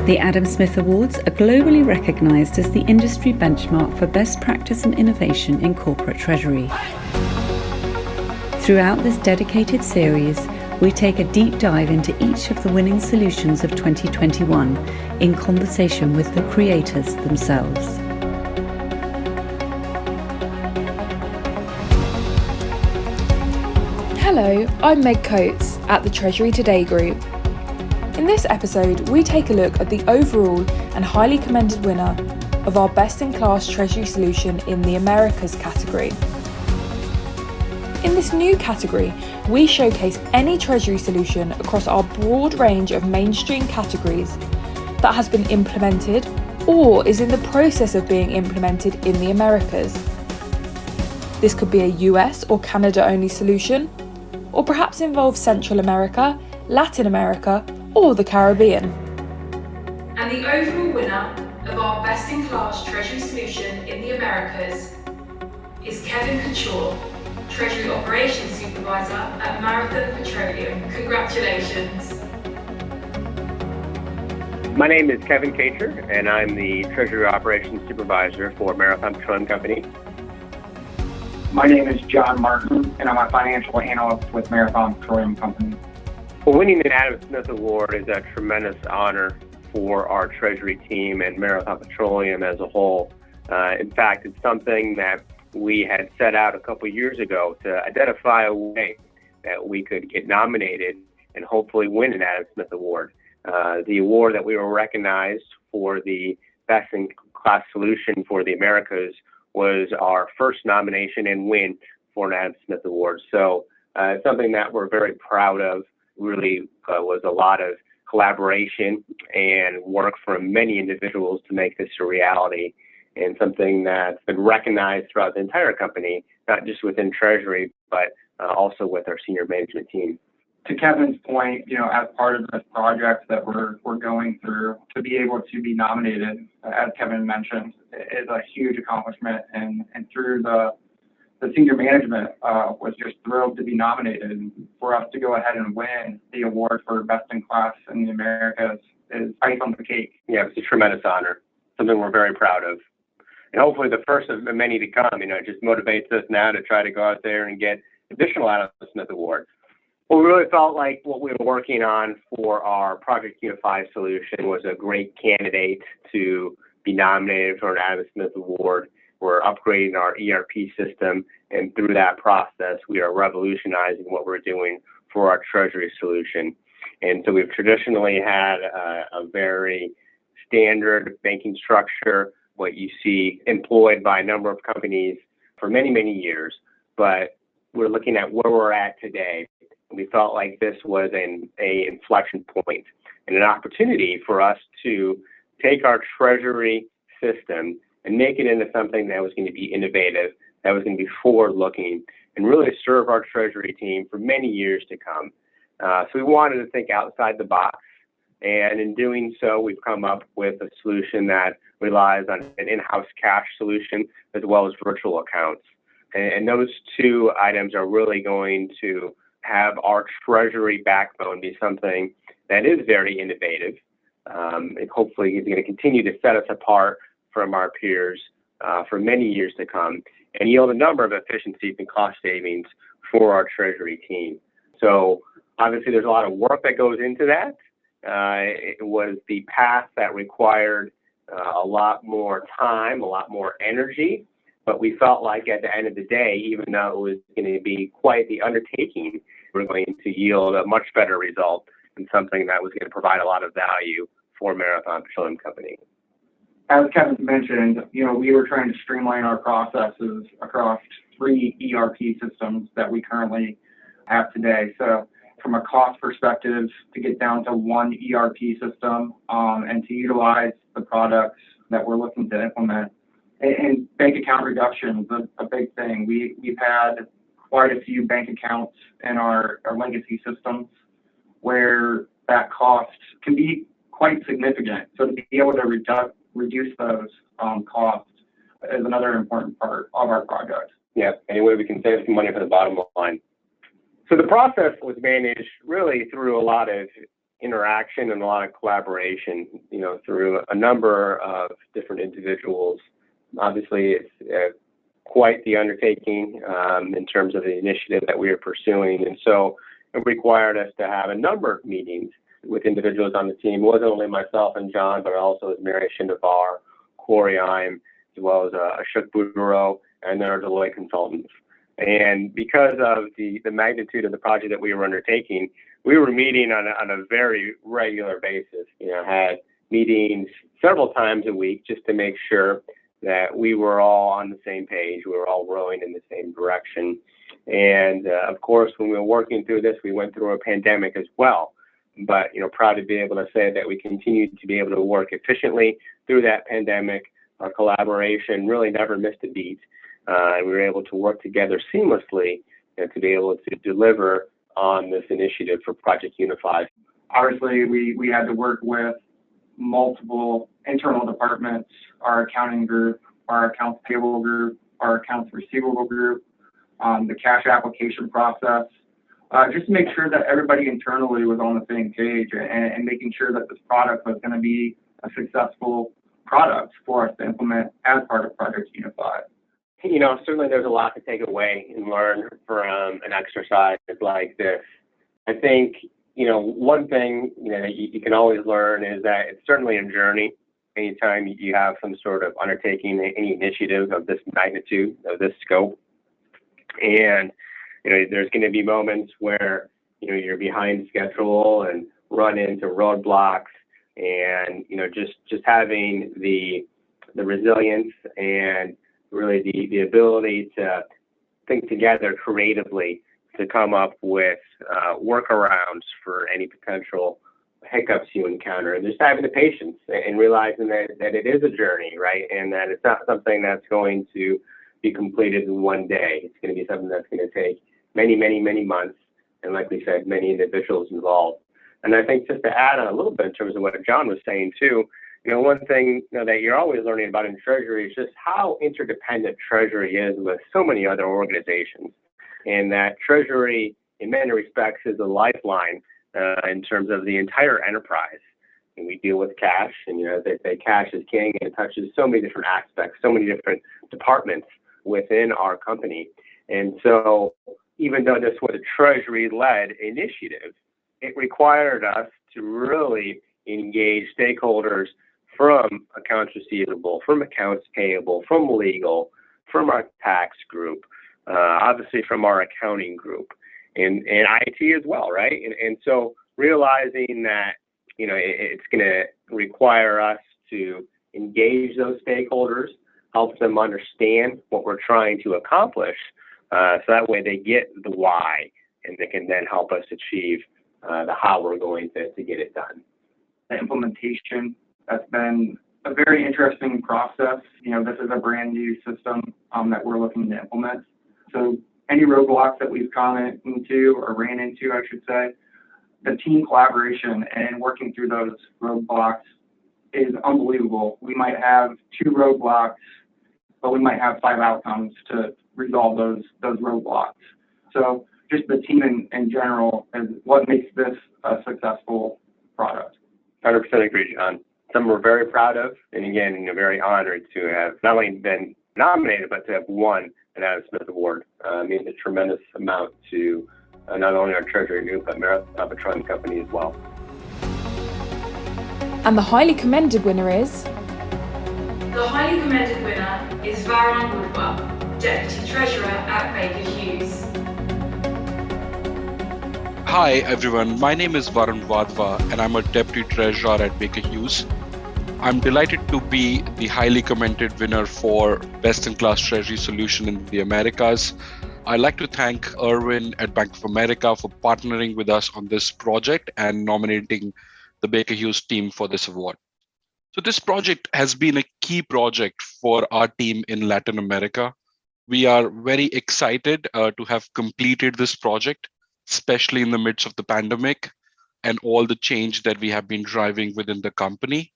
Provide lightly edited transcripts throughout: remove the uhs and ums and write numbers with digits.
The Adam Smith Awards are globally recognised as the industry benchmark for best practice and innovation in corporate treasury. Throughout this dedicated series, we take a deep dive into each of the winning solutions of 2021 in conversation with the creators themselves. Hello, I'm Meg Coates at the Treasury Today Group. In this episode, we take a look at the overall and highly commended winner of our best-in-class Treasury solution in the Americas category. In this new category, we showcase any Treasury solution across our broad range of mainstream categories that has been implemented or is in the process of being implemented in the Americas. This could be a US or Canada only solution, or perhaps involve Central America, Latin America, or the Caribbean. And the overall winner of our best-in-class Treasury solution in the Americas is Kevin Kachur, Treasury Operations Supervisor at Petroleum. Congratulations. My name is Kevin Kachur, and I'm the Treasury Operations Supervisor for Petroleum Company. My name is John Martin, and I'm a financial analyst with Petroleum Company. Well, winning the Adam Smith Award is a tremendous honor for our Treasury team and Marathon Petroleum as a whole. In fact, it's something that we had set out a couple years ago to identify a way that we could get nominated and hopefully win an Adam Smith Award. The award that we were recognized for the best-in-class solution for the Americas was our first nomination and win for an Adam Smith Award. So it's something that we're very proud of. Really was a lot of collaboration and work from many individuals to make this a reality, and something that's been recognized throughout the entire company, not just within Treasury, but also with our senior management team. To Kevin's point, as part of this project that we're going through, to be able to be nominated, as Kevin mentioned, is a huge accomplishment, and through the senior management was just thrilled to be nominated. And for us to go ahead and win the award for best in class in the Americas is ice on the cake. Yeah, it's a tremendous honor, something we're very proud of. And hopefully the first of many to come. It just motivates us now to try to go out there and get additional Adam Smith Awards. Well, we really felt like what we were working on for our Project Unify solution was a great candidate to be nominated for an Adam Smith Award. We're upgrading our ERP system, and through that process, we are revolutionizing what we're doing for our Treasury solution. And so we've traditionally had a very standard banking structure, what you see employed by a number of companies for many, many years. But we're looking at where we're at today. We felt like this was an inflection point and an opportunity for us to take our Treasury system and make it into something that was going to be innovative, that was going to be forward-looking, and really serve our Treasury team for many years to come. So we wanted to think outside the box, and in doing so, we've come up with a solution that relies on an in-house cash solution as well as virtual accounts. And those two items are really going to have our Treasury backbone be something that is very innovative, and hopefully is going to continue to set us apart from our peers for many years to come, and yield a number of efficiencies and cost savings for our Treasury team. So obviously there's a lot of work that goes into that. It was the path that required a lot more time, a lot more energy, but we felt like at the end of the day, even though it was going to be quite the undertaking, we're going to yield a much better result and something that was going to provide a lot of value for Marathon Petroleum Company. As Kevin mentioned, we were trying to streamline our processes across 3 ERP systems that we currently have today. So from a cost perspective, to get down to 1 ERP system and to utilize the products that we're looking to implement. And bank account reduction is a big thing. We've had quite a few bank accounts in our legacy systems where that cost can be quite significant. So to be able to reduce those costs is another important part of our project. Yeah, any way we can save some money for the bottom line. So the process was managed really through a lot of interaction and a lot of collaboration, through a number of different individuals. Obviously, it's quite the undertaking in terms of the initiative that we are pursuing. And so it required us to have a number of meetings with individuals on the team. It wasn't only myself and John, but also Mary Shindavar, Corey Im, as well as Ashok Buduro, and then our Deloitte consultants. And because of the magnitude of the project that we were undertaking, we were meeting on a very regular basis. Had meetings several times a week just to make sure that we were all on the same page. We were all rowing in the same direction. And of course, when we were working through this, we went through a pandemic as well. But proud to be able to say that we continued to be able to work efficiently through that pandemic. Our collaboration really never missed a beat. And we were able to work together seamlessly to be able to deliver on this initiative for Project Unify. Obviously, we had to work with multiple internal departments, our accounting group, our accounts payable group, our accounts receivable group, the cash application process, just to make sure that everybody internally was on the same page and making sure that this product was going to be a successful product for us to implement as part of Project Unify. Certainly there's a lot to take away and learn from an exercise like this. I think, one thing that you can always learn is that it's certainly a journey. Anytime you have some sort of undertaking, any initiative of this magnitude, of this scope. And, there's going to be moments where, you're behind schedule and run into roadblocks, and, just having the resilience and really the ability to think together creatively to come up with workarounds for any potential hiccups you encounter, and just having the patience and realizing that it is a journey, right? And that it's not something that's going to be completed in one day. It's going to be something that's going to take many, many, many months, and like we said, many individuals involved. And I think just to add on a little bit in terms of what John was saying too, one thing that you're always learning about in Treasury is just how interdependent Treasury is with so many other organizations, and that Treasury, in many respects, is a lifeline in terms of the entire enterprise. And we deal with cash, and as they say, cash is king, and it touches so many different aspects, so many different departments within our company. And so, even though this was a Treasury-led initiative, it required us to really engage stakeholders from accounts receivable, from accounts payable, from legal, from our tax group, obviously from our accounting group, and IT as well, right? And so realizing that, it's going to require us to engage those stakeholders, help them understand what we're trying to accomplish, so that way they get the why, and they can then help us achieve the how we're going to get it done. The implementation, that's been a very interesting process. This is a brand new system that we're looking to implement. So any roadblocks that we've come into or ran into, I should say, the team collaboration and working through those roadblocks is unbelievable. We might have 2 roadblocks, but we might have 5 outcomes to resolve those roadblocks. So just the team in general is what makes this a successful product. 100% agree, John. Something we're very proud of, and again, very honored to have not only been nominated, but to have won an Adam Smith Award. Means a tremendous amount to not only our Treasury group, but Petroleum company as well. And the highly commended winner is... The highly commended winner is Varun Wadhwa, Deputy Treasurer at Baker Hughes. Hi everyone, my name is Varun Wadhwa and I'm a Deputy Treasurer at Baker Hughes. I'm delighted to be the highly commended winner for Best in Class Treasury Solution in the Americas. I'd like to thank Erwin at Bank of America for partnering with us on this project and nominating the Baker Hughes team for this award. So this project has been a key project for our team in Latin America. We are very excited to have completed this project, especially in the midst of the pandemic and all the change that we have been driving within the company.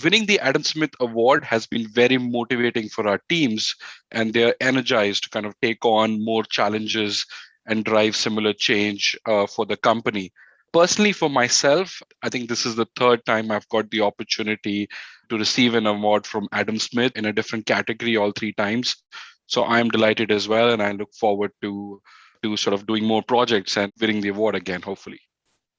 Winning the Adam Smith Award has been very motivating for our teams, and they're energized to kind of take on more challenges and drive similar change for the company. Personally, for myself, I think this is the third time I've got the opportunity to receive an award from Adam Smith in a different category all three times. So I'm delighted as well, and I look forward to sort of doing more projects and winning the award again, hopefully.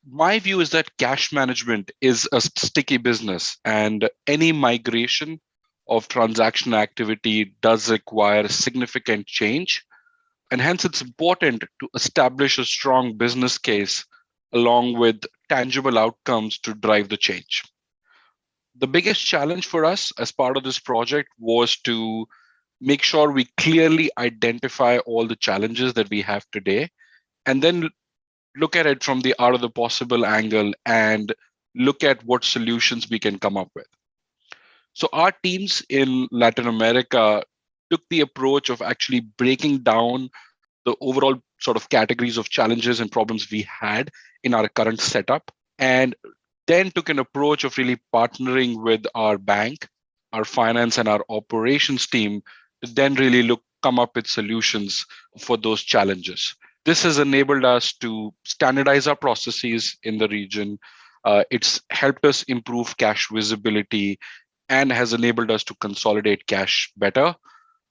My view is that cash management is a sticky business, and any migration of transaction activity does require significant change. And hence, it's important to establish a strong business case along with tangible outcomes to drive the change. The biggest challenge for us as part of this project was to make sure we clearly identify all the challenges that we have today, and then look at it from the art of the possible angle and look at what solutions we can come up with. So our teams in Latin America took the approach of actually breaking down the overall sort of categories of challenges and problems we had in our current setup, and then took an approach of really partnering with our bank, our finance, and our operations team to then really come up with solutions for those challenges. This has enabled us to standardize our processes in the region. It's helped us improve cash visibility and has enabled us to consolidate cash better.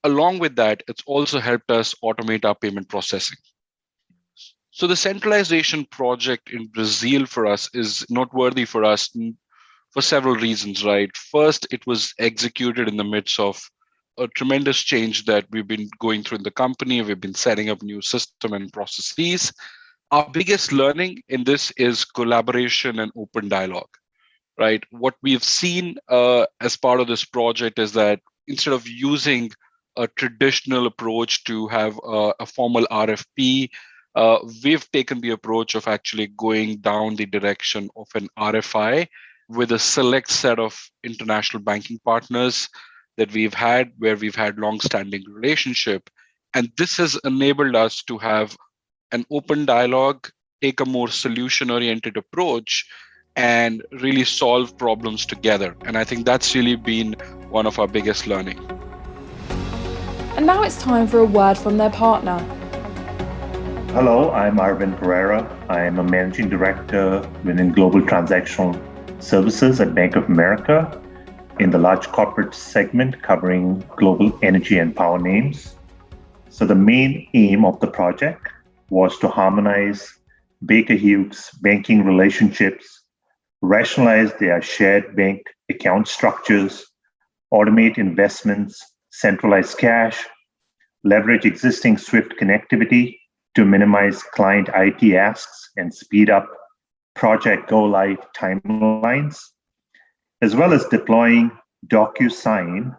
Along with that, it's also helped us automate our payment processing. So the centralization project in Brazil for us is noteworthy for us for several reasons, right? First, it was executed in the midst of a tremendous change that we've been going through in the company. We've been setting up new system and processes. Our biggest learning in this is collaboration and open dialogue, right? What we've seen as part of this project is that instead of using a traditional approach to have a formal RFP, we've taken the approach of actually going down the direction of an RFI with a select set of international banking partners that we've had, where we've had long-standing relationship. And this has enabled us to have an open dialogue, take a more solution-oriented approach, and really solve problems together. And I think that's really been one of our biggest learning. And now it's time for a word from their partner. Hello, I'm Arvind Pereira. I am a Managing Director within Global Transactional Services at Bank of America in the large corporate segment covering global energy and power names. So the main aim of the project was to harmonize Baker Hughes banking relationships, rationalize their shared bank account structures, automate investments, centralize cash, leverage existing SWIFT connectivity to minimize client IT asks and speed up project go-live timelines, as well as deploying DocuSign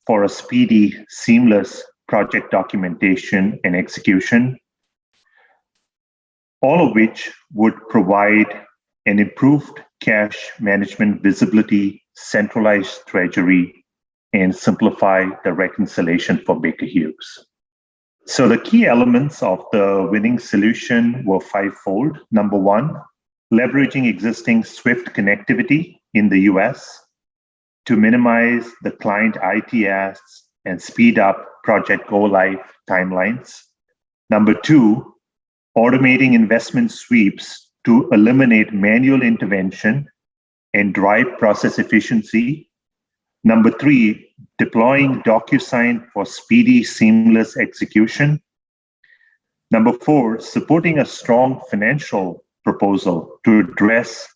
for a speedy, seamless project documentation and execution, all of which would provide an improved cash management visibility, centralized treasury, and simplify the reconciliation for Baker Hughes. So the key elements of the winning solution were fivefold. Number one, leveraging existing SWIFT connectivity in the US to minimize the client IT asks and speed up project go-live timelines. Number two, automating investment sweeps to eliminate manual intervention and drive process efficiency. Number three, deploying DocuSign for speedy, seamless execution. Number four, supporting a strong financial proposal to address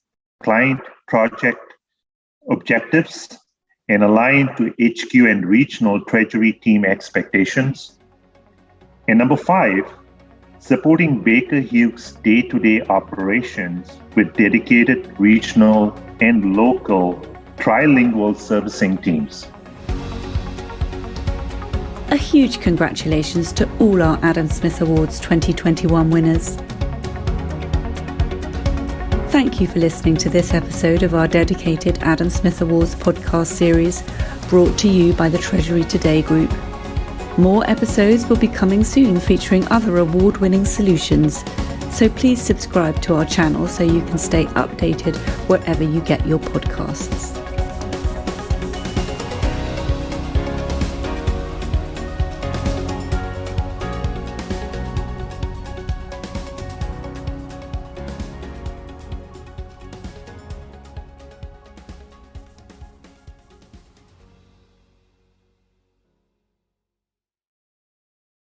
client project objectives and align to HQ and regional treasury team expectations. And number five, supporting Baker Hughes day-to-day operations with dedicated regional and local trilingual servicing teams. A huge congratulations to all our Adam Smith Awards 2021 winners. Thank you for listening to this episode of our dedicated Adam Smith Awards podcast series, brought to you by the Treasury Today Group. More episodes will be coming soon featuring other award-winning solutions, so please subscribe to our channel so you can stay updated wherever you get your podcasts.